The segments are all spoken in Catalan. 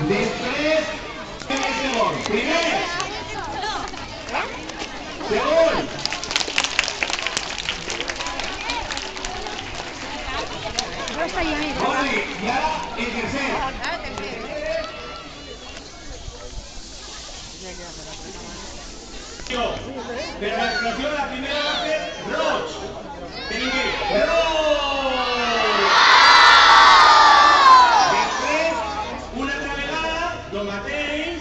Després, segon. Primer. Segon. Molt bé, i ara el tercer. Per l'expressió de la primera va fer roig. Tenim que dir roig. Després, una altra vegada, el mateix.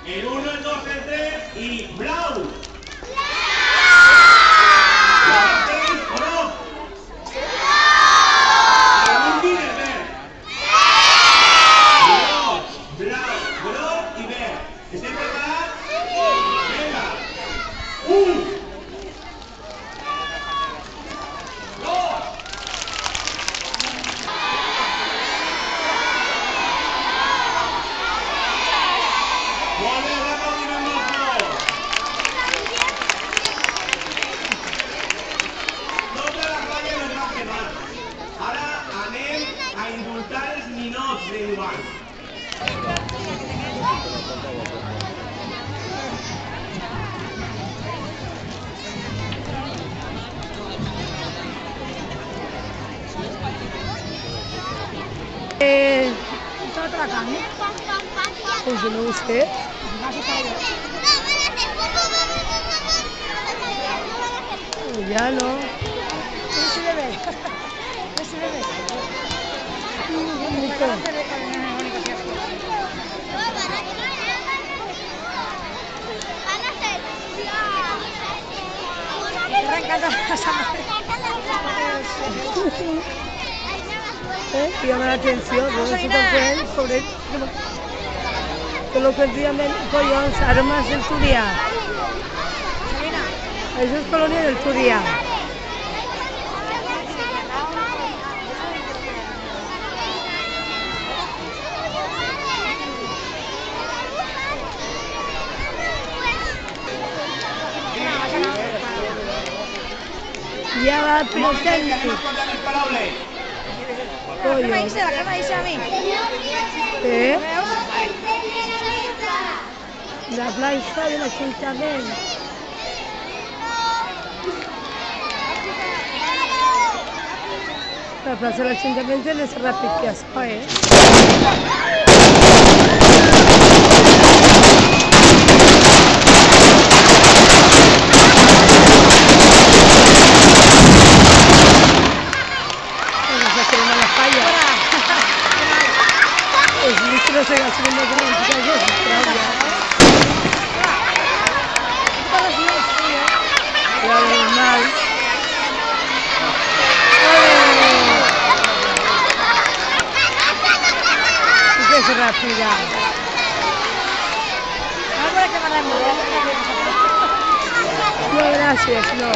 El 1, el 2, el 3 i blau. El mateix, groc. El últim, el verd. Roig, blau, groc i verd. Estem preparats? Vinga. 1, 2. Molt bé, un aplaudiment molt fort. Tota la colla no es va quedar. Ara anem a indultar els ninots d'enguany. ¿Otra carne? Pues yo no busqué. Ya no. ¿Qué bebé? ¿Qué bebé? Me encanta Llama la atención, no sé tan bueno sobre que lo que el día me collons, armas del Turià. Eso es colonia del Turià. Ja va pirotècnic. ¿Qué me dice? ¿Qué me dice a mí? La plaça de l'Ajuntament. La plaça de l'Ajuntament té més ràpid que Espai, no sé, la segunda que me dice yo, lo normal. Y que es rápida. Ahora que van a morir. No, gracias, no.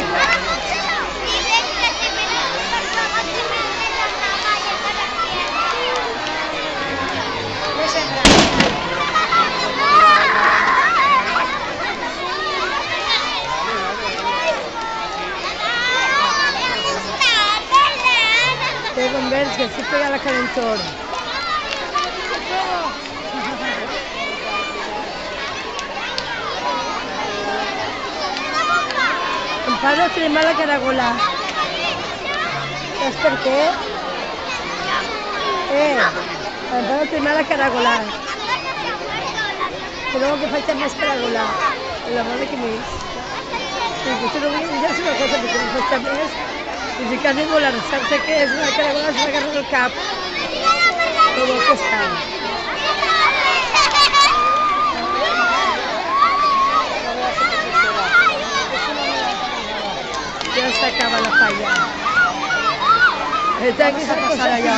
Te convence que si pega la calentor. Em pare cremar la caragola. Saps per què? Em pare cremar la caragola. Però que faig més caragola. La mare que més. Potser no vull dir una cosa, perquè no faig més. I si quasi volar, saps què és? Una caragola se m'agarra el cap. Tot el que està. Ja s'acaba la falla. Està aquí s'ha passat allà.